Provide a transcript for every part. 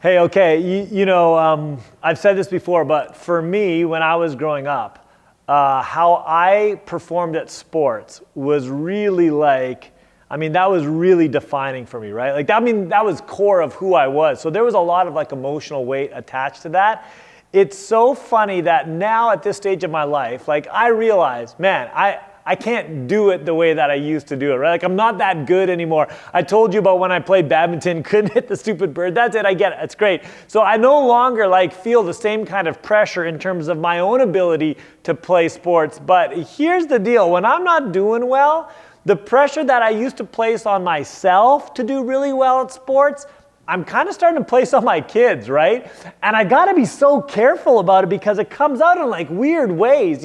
Hey, okay, I've said this before, but for me, when I was growing up, how I performed at sports was really that was really defining for me, right? That was core of who I was. So there was a lot of emotional weight attached to that. It's so funny that now at this stage of my life, I realize, man, I can't do it the way that I used to do it, right? I'm not that good anymore. I told you about when I played badminton, couldn't hit the stupid bird. That's it, I get it, it's great. So I no longer feel the same kind of pressure in terms of my own ability to play sports. But here's the deal, when I'm not doing well, the pressure that I used to place on myself to do really well at sports, I'm kind of starting to place on my kids, right? And I gotta be so careful about it because it comes out in weird ways.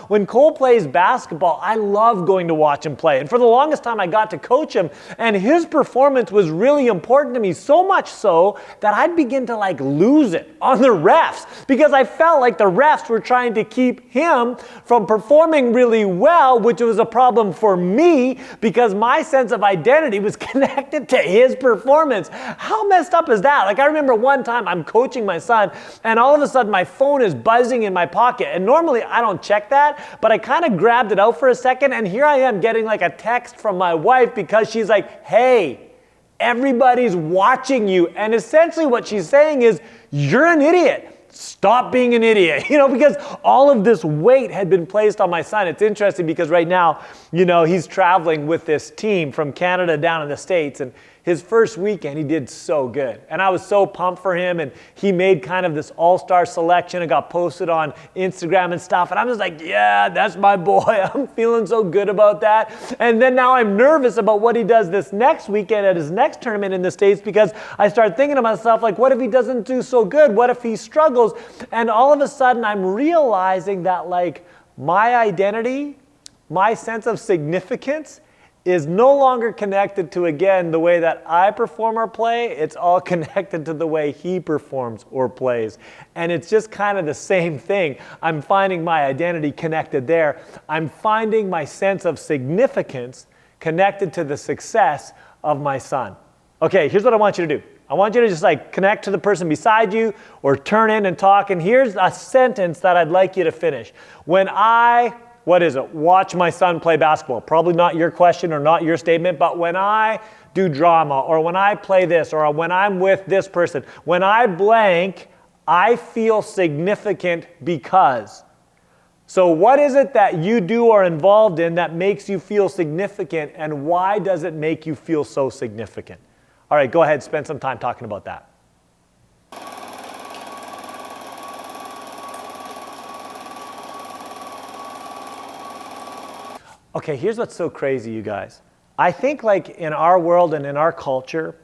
When Cole plays basketball, I love going to watch him play. And for the longest time, I got to coach him, and his performance was really important to me, so much so that I'd begin to lose it on the refs because I felt like the refs were trying to keep him from performing really well, which was a problem for me because my sense of identity was connected to his performance. How messed up is that? I remember one time I'm coaching my son and all of a sudden my phone is buzzing in my pocket, and normally I don't check that, but I kind of grabbed it out for a second, and here I am getting a text from my wife because she's like, hey, everybody's watching you. And essentially what she's saying is, you're an idiot. Stop being an idiot, because all of this weight had been placed on my son. It's interesting because right now, he's traveling with this team from Canada down in the States, and his first weekend, he did so good. And I was so pumped for him, and he made kind of this all-star selection and got posted on Instagram and stuff. And I'm just like, yeah, that's my boy. I'm feeling so good about that. And then now I'm nervous about what he does this next weekend at his next tournament in the States because I start thinking to myself, what if he doesn't do so good? What if he struggles? And all of a sudden, I'm realizing that my identity, my sense of significance is no longer connected to, again, the way that I perform or play. It's all connected to the way he performs or plays. And it's just kind of the same thing. I'm finding my identity connected there. I'm finding my sense of significance connected to the success of my son. Okay, here's what I want you to do. I want you to just connect to the person beside you or turn in and talk. And here's a sentence that I'd like you to finish. When I watch my son play basketball. Probably not your question or not your statement, but when I do drama or when I play this or when I'm with this person, when I blank, I feel significant because. So what is it that you do or are involved in that makes you feel significant, and why does it make you feel so significant? All right, go ahead, spend some time talking about that. Okay, here's what's so crazy, you guys. I think in our world and in our culture,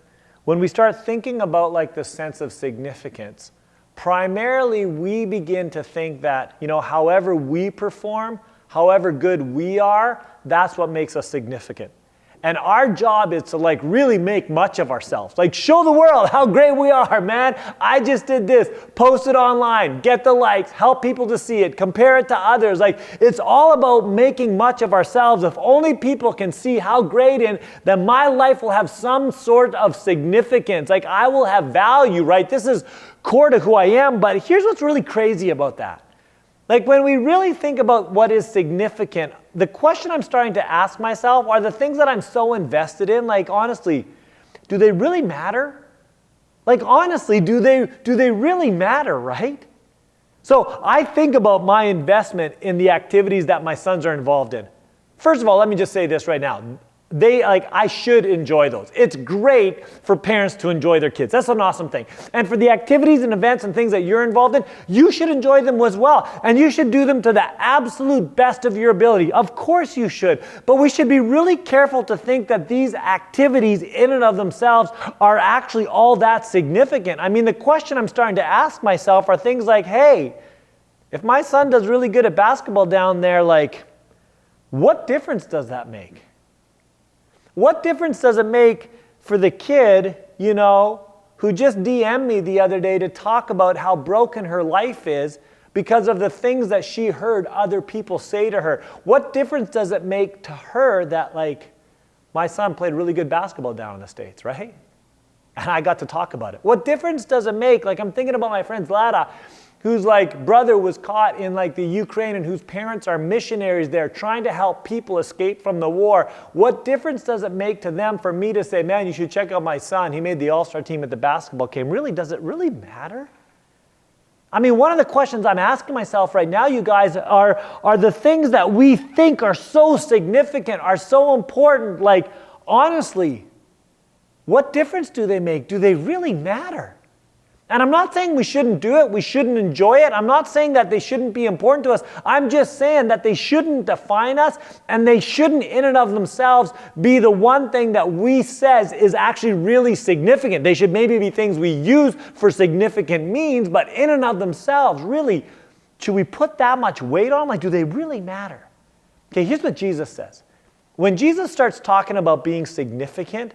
when we start thinking about the sense of significance, primarily we begin to think that, however we perform, however good we are, that's what makes us significant. And our job is to really make much of ourselves. Show the world how great we are, man. I just did this. Post it online. Get the likes. Help people to see it. Compare it to others. It's all about making much of ourselves. If only people can see how great then my life will have some sort of significance. I will have value, right? This is core to who I am. But here's what's really crazy about that. When we really think about what is significant, the question I'm starting to ask myself are the things that I'm so invested in, honestly, do they really matter? Honestly, do they really matter, right? So I think about my investment in the activities that my sons are involved in. First of all, let me just say this right now. I should enjoy those. It's great for parents to enjoy their kids. That's an awesome thing. And for the activities and events and things that you're involved in, you should enjoy them as well. And you should do them to the absolute best of your ability. Of course you should. But we should be really careful to think that these activities in and of themselves are actually all that significant. The question I'm starting to ask myself are things like, hey, if my son does really good at basketball down there, what difference does that make? What difference does it make for the kid, who just DM'd me the other day to talk about how broken her life is because of the things that she heard other people say to her? What difference does it make to her that, my son played really good basketball down in the States, right? And I got to talk about it. What difference does it make? Like, I'm thinking about my friend Zlata, whose like brother was caught in like the Ukraine and whose parents are missionaries there trying to help people escape from the war. What difference does it make to them for me to say, man, you should check out my son. He made the all-star team at the basketball game. Really, does it really matter? I mean, one of the questions I'm asking myself right now, you guys, are the things that we think are so significant, are so important, like, honestly, what difference do they make? Do they really matter? And I'm not saying we shouldn't do it, we shouldn't enjoy it. I'm not saying that they shouldn't be important to us. I'm just saying that they shouldn't define us, and they shouldn't in and of themselves be the one thing that we says is actually really significant. They should maybe be things we use for significant means, but in and of themselves, really, should we put that much weight on? Like, do they really matter? Okay, here's what Jesus says. When Jesus starts talking about being significant,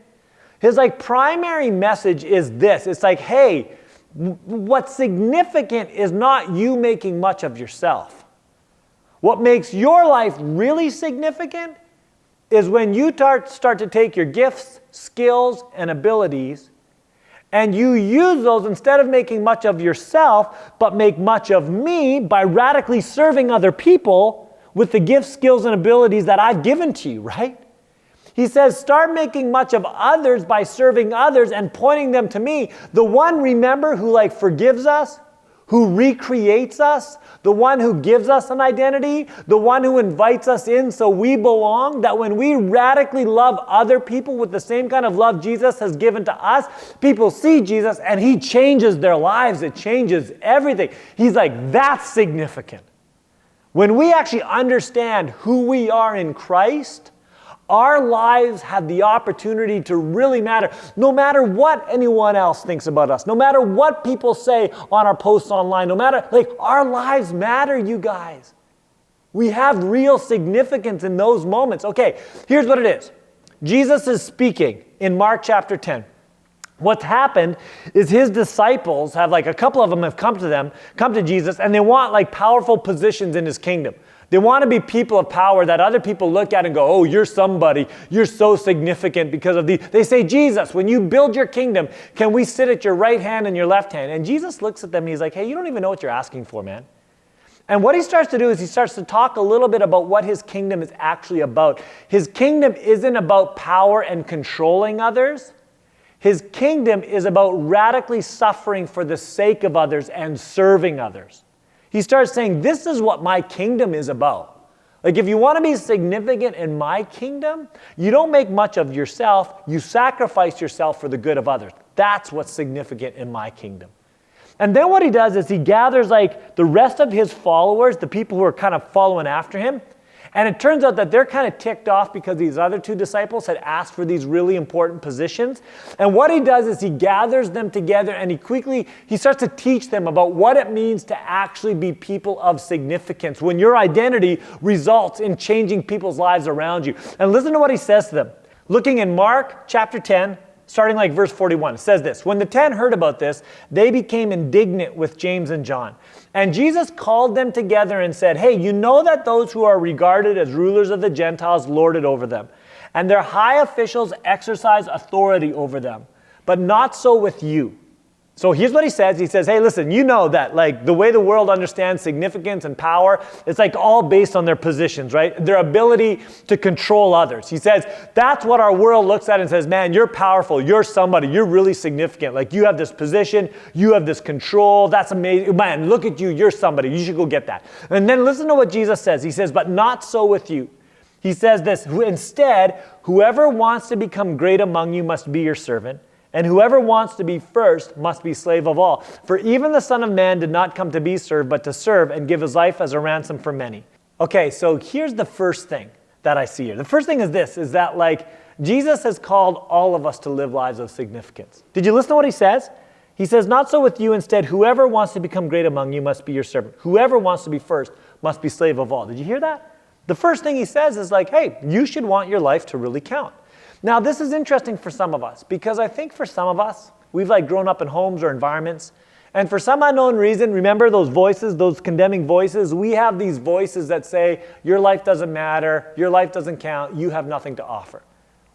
his like primary message is this. It's like, hey, what's significant is not you making much of yourself. What makes your life really significant is when you start to take your gifts, skills, and abilities, and you use those instead of making much of yourself, but make much of me by radically serving other people with the gifts, skills, and abilities that I've given to you, right? He says, start making much of others by serving others and pointing them to me. The one, remember, who like forgives us, who recreates us, the one who gives us an identity, the one who invites us in so we belong, that when we radically love other people with the same kind of love Jesus has given to us, people see Jesus and he changes their lives. It changes everything. He's like, that's significant. When we actually understand who we are in Christ, our lives have the opportunity to really matter, no matter what anyone else thinks about us, no matter what people say on our posts online, no matter, like, our lives matter, you guys. We have real significance in those moments. Okay, here's what it is. Jesus is speaking in Mark chapter 10. What's happened is his disciples have, like, a couple of them have come to Jesus, and they want like powerful positions in his kingdom. They want to be people of power that other people look at and go, oh, you're somebody. You're so significant because of these. They say, Jesus, when you build your kingdom, can we sit at your right hand and your left hand? And Jesus looks at them and he's like, hey, you don't even know what you're asking for, man. And what he starts to do is he starts to talk a little bit about what his kingdom is actually about. His kingdom isn't about power and controlling others. His kingdom is about radically suffering for the sake of others and serving others. He starts saying, this is what my kingdom is about. Like, if you want to be significant in my kingdom, you don't make much of yourself. You sacrifice yourself for the good of others. That's what's significant in my kingdom. And then what he does is he gathers like the rest of his followers, the people who are kind of following after him. And it turns out that they're kind of ticked off because these other two disciples had asked for these really important positions. And what he does is he gathers them together and he starts to teach them about what it means to actually be people of significance when your identity results in changing people's lives around you. And listen to what he says to them. Looking in Mark chapter 10, starting like verse 41, it says this, when the 10 heard about this, they became indignant with James and John. And Jesus called them together and said, hey, you know that those who are regarded as rulers of the Gentiles lord it over them, and their high officials exercise authority over them, but not so with you. So here's what he says. He says, hey, listen, you know that like the way the world understands significance and power, it's like all based on their positions, right? Their ability to control others. He says, that's what our world looks at and says, man, you're powerful. You're somebody. You're really significant. Like you have this position. You have this control. That's amazing. Man, look at you. You're somebody. You should go get that. And then listen to what Jesus says. He says, but not so with you. He says this, instead, whoever wants to become great among you must be your servant. And whoever wants to be first must be slave of all. For even the Son of Man did not come to be served, but to serve and give his life as a ransom for many. Okay, so here's the first thing that I see here. The first thing is this, is that like Jesus has called all of us to live lives of significance. Did you listen to what he says? He says, not so with you. Instead, whoever wants to become great among you must be your servant. Whoever wants to be first must be slave of all. Did you hear that? The first thing he says is like, hey, you should want your life to really count. Now, this is interesting for some of us because I think for some of us, we've like grown up in homes or environments. And for some unknown reason, remember those voices, those condemning voices? We have these voices that say, your life doesn't matter, your life doesn't count, you have nothing to offer.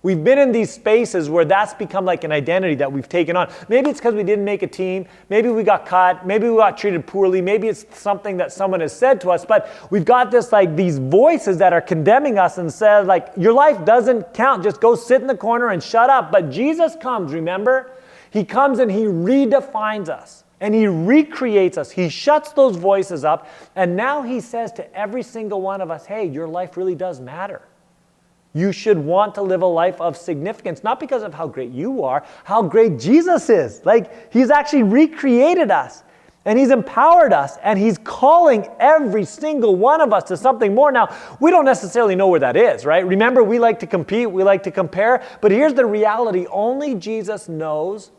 We've been in these spaces where that's become like an identity that we've taken on. Maybe it's because we didn't make a team. Maybe we got cut. Maybe we got treated poorly. Maybe it's something that someone has said to us. But we've got this like these voices that are condemning us and said like, your life doesn't count. Just go sit in the corner and shut up. But Jesus comes, remember? He comes and he redefines us. And he recreates us. He shuts those voices up. And now he says to every single one of us, hey, your life really does matter. You should want to live a life of significance, not because of how great you are, how great Jesus is. Like, he's actually recreated us, and he's empowered us, and he's calling every single one of us to something more. Now, we don't necessarily know where that is, right? Remember, we like to compete, we like to compare, but here's the reality. Only Jesus knows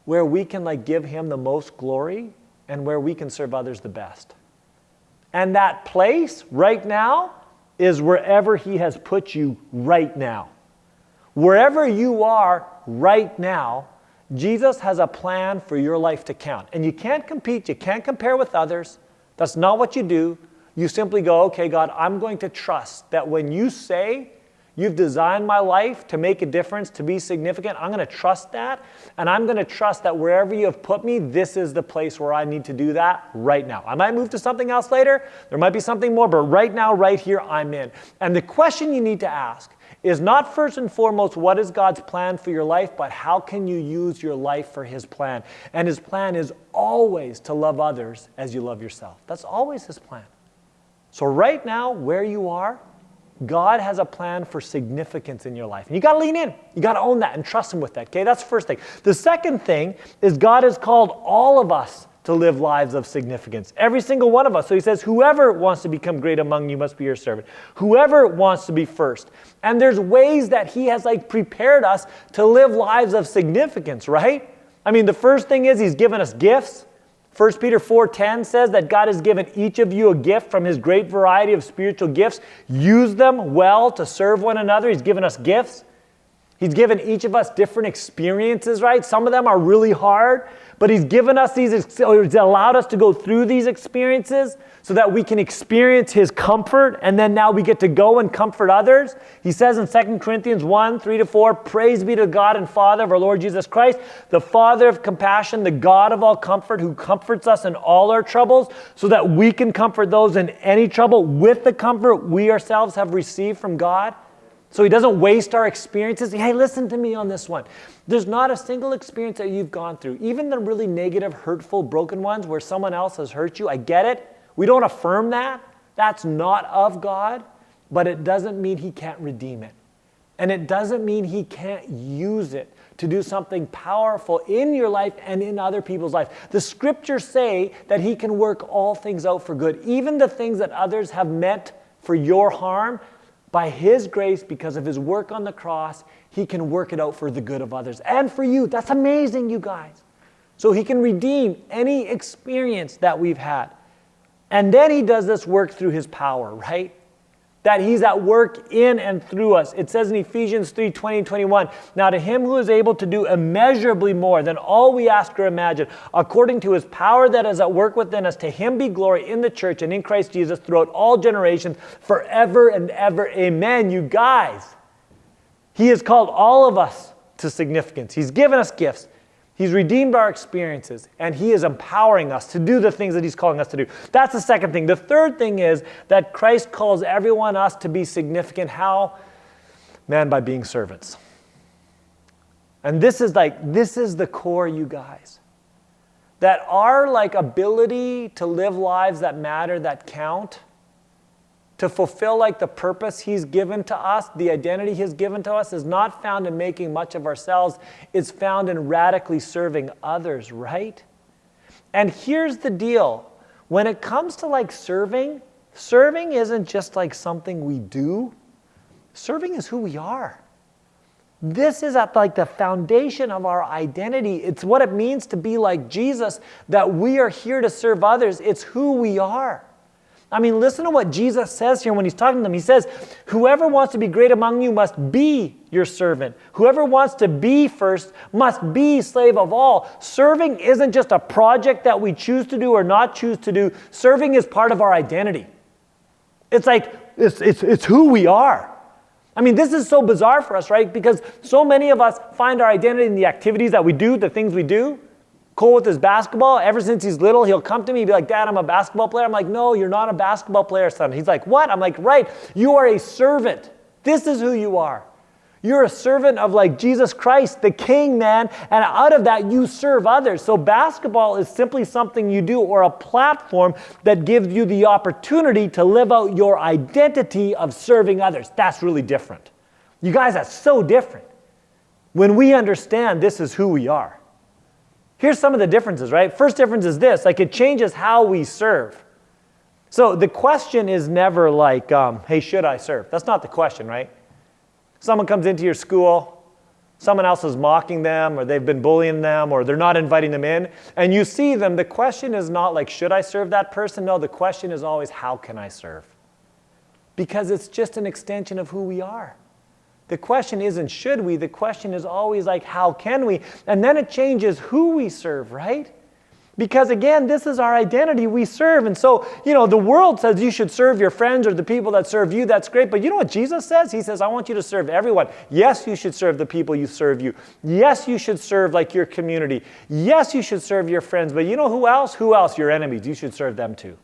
where we can like give him the most glory and where we can serve others the best. And that place right now is wherever he has put you right now. Wherever you are right now, Jesus has a plan for your life to count. And you can't compete, you can't compare with others. That's not what you do. You simply go, okay, God, I'm going to trust that when you say you've designed my life to make a difference, to be significant, I'm going to trust that. And I'm going to trust that wherever you have put me, this is the place where I need to do that right now. I might move to something else later. There might be something more, but right now, right here, I'm in. And the question you need to ask is not first and foremost, what is God's plan for your life, but how can you use your life for his plan? And his plan is always to love others as you love yourself. That's always his plan. So right now, where you are, God has a plan for significance in your life. And you got to lean in. You got to own that and trust him with that. Okay, that's the first thing. The second thing is God has called all of us to live lives of significance. Every single one of us. So he says, whoever wants to become great among you must be your servant. Whoever wants to be first. And there's ways that he has like prepared us to live lives of significance, right? I mean, the first thing is he's given us gifts. 1 Peter 4:10 says that God has given each of you a gift from his great variety of spiritual gifts. Use them well to serve one another. He's given us gifts. He's given each of us different experiences, right? Some of them are really hard, but he's given us these, he's allowed us to go through these experiences so that we can experience his comfort, and then now we get to go and comfort others. He says in 2 Corinthians 1:3-4, praise be to God and Father of our Lord Jesus Christ, the Father of compassion, the God of all comfort, who comforts us in all our troubles, so that we can comfort those in any trouble with the comfort we ourselves have received from God. So he doesn't waste our experiences. Hey, listen to me on this one. There's not a single experience that you've gone through, even the really negative, hurtful, broken ones where someone else has hurt you. I get it. We don't affirm that. That's not of God, but it doesn't mean he can't redeem it. And it doesn't mean he can't use it to do something powerful in your life and in other people's lives. The scriptures say that he can work all things out for good, even the things that others have meant for your harm. By his grace, because of his work on the cross, he can work it out for the good of others and for you. That's amazing, you guys. So he can redeem any experience that we've had. And then he does this work through his power, right? That he's at work in and through us. It says in Ephesians 3:20-21, now to him who is able to do immeasurably more than all we ask or imagine, according to his power that is at work within us, to him be glory in the church and in Christ Jesus throughout all generations, forever and ever. Amen. You guys, he has called all of us to significance. He's given us gifts. He's redeemed our experiences, and he is empowering us to do the things that he's calling us to do. That's the second thing. The third thing is that Christ calls everyone us to be significant. How? Man, by being servants. And this is the core, you guys. That our ability to live lives that matter, that count, to fulfill the purpose he's given to us, the identity he's given to us, is not found in making much of ourselves. It's found in radically serving others, right? And here's the deal. When it comes to serving isn't just something we do. Serving is who we are. This is at the foundation of our identity. It's what it means to be like Jesus, that we are here to serve others. It's who we are. I mean, listen to what Jesus says here when he's talking to them. He says, whoever wants to be great among you must be your servant. Whoever wants to be first must be slave of all. Serving isn't just a project that we choose to do or not choose to do. Serving is part of our identity. It's it's who we are. I mean, this is so bizarre for us, right? Because so many of us find our identity in the activities that we do, the things we do. Cole with his basketball, ever since he's little, he'll come to me and be like, Dad, I'm a basketball player. I'm like, no, you're not a basketball player, son. He's like, what? I'm like, right, you are a servant. This is who you are. You're a servant of like Jesus Christ, the King, man. And out of that, you serve others. So basketball is simply something you do or a platform that gives you the opportunity to live out your identity of serving others. That's really different. You guys, that's so different. When we understand this is who we are. Here's some of the differences, right? First difference is this, like it changes how we serve. So the question is never like, hey, should I serve? That's not the question, right? Someone comes into your school, someone else is mocking them, or they've been bullying them, or they're not inviting them in, and you see them, the question is not like, should I serve that person? No, the question is always, how can I serve? Because it's just an extension of who we are. The question isn't should we, the question is always like, how can we? And then it changes who we serve, right? Because again, this is our identity, we serve. And so, the world says you should serve your friends or the people that serve you, that's great. But you know what Jesus says? He says, I want you to serve everyone. Yes, you should serve the people you serve you. Yes, you should serve like your community. Yes, you should serve your friends. But you know who else? Who else? Your enemies. You should serve them too.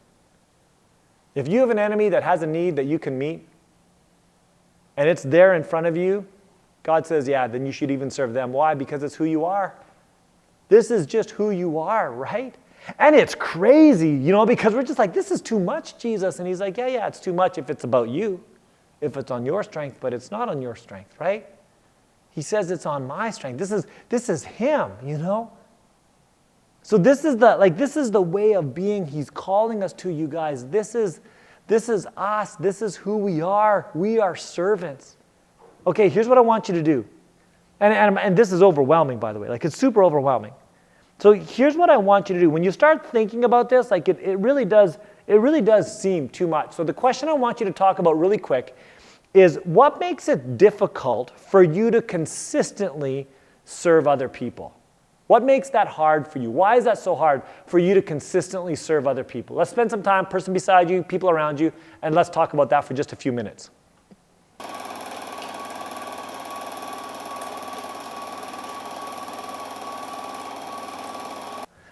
If you have an enemy that has a need that you can meet, and it's there in front of you, God says, yeah, then you should even serve them. Why? Because it's who you are. This is just who you are, right? And it's crazy, because we're just like, this is too much, Jesus. And he's like, yeah, it's too much if it's about you, if it's on your strength, but it's not on your strength, right? He says it's on my strength. This is him, So this is the way of being he's calling us to, you guys. This is us. This is who we are. We are servants. Okay, here's what I want you to do. And this is overwhelming, by the way. Like, it's super overwhelming. So here's what I want you to do. When you start thinking about this, like it really does seem too much. So the question I want you to talk about really quick is, what makes it difficult for you to consistently serve other people? What makes that hard for you? Why is that so hard for you to consistently serve other people? Let's spend some time, person beside you, people around you, and let's talk about that for just a few minutes.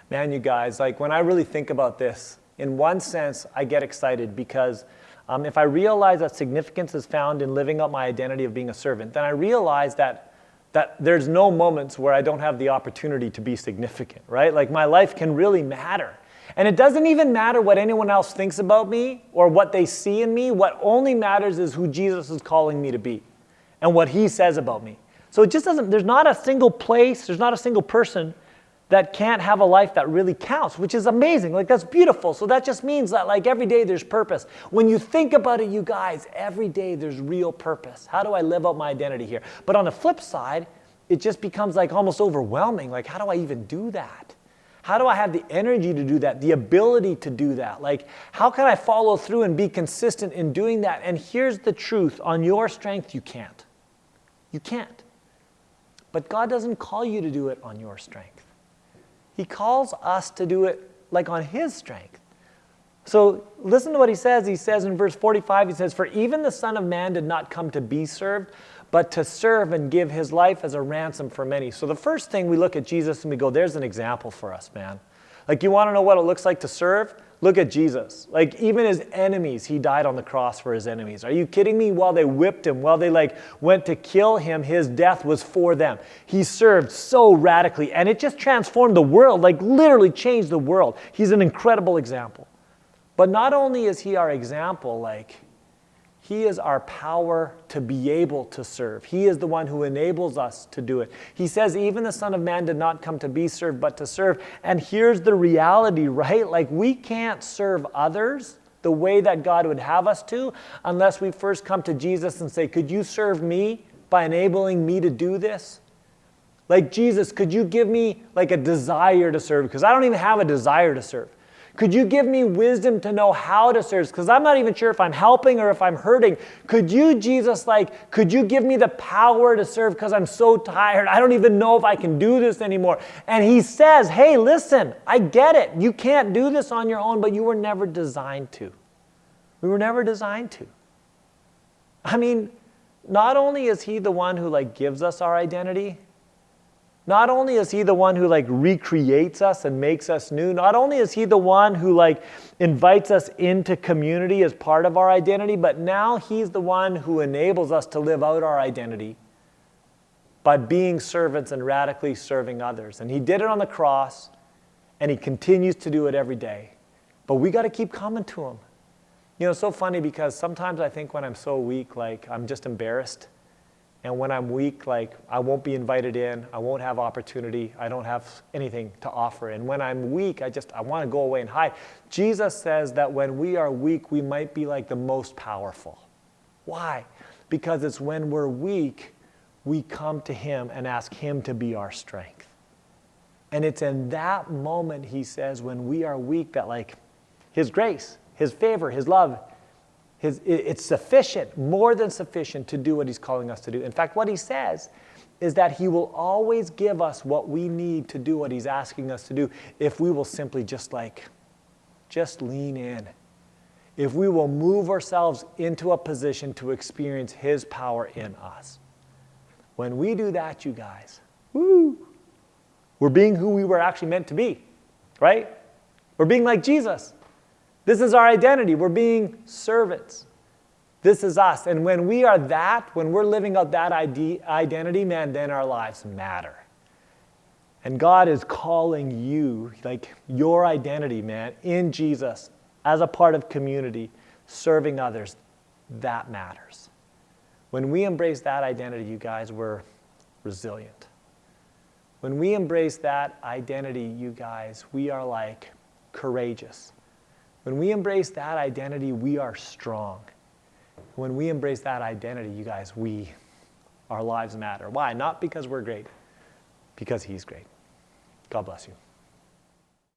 Man, you guys, like when I really think about this, in one sense, I get excited because if I realize that significance is found in living out my identity of being a servant, then I realize that there's no moments where I don't have the opportunity to be significant, right? Like my life can really matter. And it doesn't even matter what anyone else thinks about me or what they see in me. What only matters is who Jesus is calling me to be and what he says about me. So it just doesn't, there's not a single place, there's not a single person that can't have a life that really counts, which is amazing. Like, that's beautiful. So that just means that, like, every day there's purpose. When you think about it, you guys, every day there's real purpose. How do I live out my identity here? But on the flip side, it just becomes like almost overwhelming. Like, how do I even do that? How do I have the energy to do that, the ability to do that? Like, how can I follow through and be consistent in doing that? And here's the truth. On your strength, you can't. You can't. But God doesn't call you to do it on your strength. He calls us to do it like on his strength. So listen to what he says. He says in verse 45, he says, "For even the Son of Man did not come to be served, but to serve and give his life as a ransom for many." So the first thing, we look at Jesus and we go, there's an example for us, man. Like, you want to know what it looks like to serve? Look at Jesus. Like, even his enemies, he died on the cross for his enemies. Are you kidding me? While they whipped him, while they went to kill him, his death was for them. He served so radically, and it just transformed the world, like literally changed the world. He's an incredible example. But not only is he our example, like, he is our power to be able to serve. He is the one who enables us to do it. He says, even the Son of Man did not come to be served, but to serve. And here's the reality, right? Like, we can't serve others the way that God would have us to unless we first come to Jesus and say, could you serve me by enabling me to do this? Like, Jesus, could you give me like a desire to serve? Because I don't even have a desire to serve. Could you give me wisdom to know how to serve? Because I'm not even sure if I'm helping or if I'm hurting. Could you, Jesus, could you give me the power to serve because I'm so tired? I don't even know if I can do this anymore. And he says, hey, listen, I get it. You can't do this on your own, but you were never designed to. We were never designed to. I mean, not only is he the one who like gives us our identity, not only is he the one who like recreates us and makes us new, not only is he the one who like invites us into community as part of our identity, but now he's the one who enables us to live out our identity by being servants and radically serving others. And he did it on the cross, and he continues to do it every day. But we got to keep coming to him. You know, it's so funny because sometimes I think when I'm so weak, like I'm just embarrassed. And when I'm weak, like I won't be invited in, I won't have opportunity, I don't have anything to offer. And when I'm weak, I want to go away and hide. Jesus says that when we are weak, we might be like the most powerful. Why? Because it's when we're weak, we come to him and ask him to be our strength. And it's in that moment, he says, when we are weak, that like his grace, his favor, his love, it's sufficient, more than sufficient to do what he's calling us to do. In fact, what he says is that he will always give us what we need to do what he's asking us to do if we will simply just lean in. If we will move ourselves into a position to experience his power in us. When we do that, you guys, we're being who we were actually meant to be, right? We're being like Jesus. This is our identity. We're being servants. This is us. And when we are that, when we're living out that identity, man, then our lives matter. And God is calling you, like your identity, man, in Jesus, as a part of community, serving others, that matters. When we embrace that identity, you guys, we're resilient. When we embrace that identity, you guys, we are like courageous. When we embrace that identity, we are strong. When we embrace that identity, you guys, our lives matter. Why? Not because we're great, because he's great. God bless you.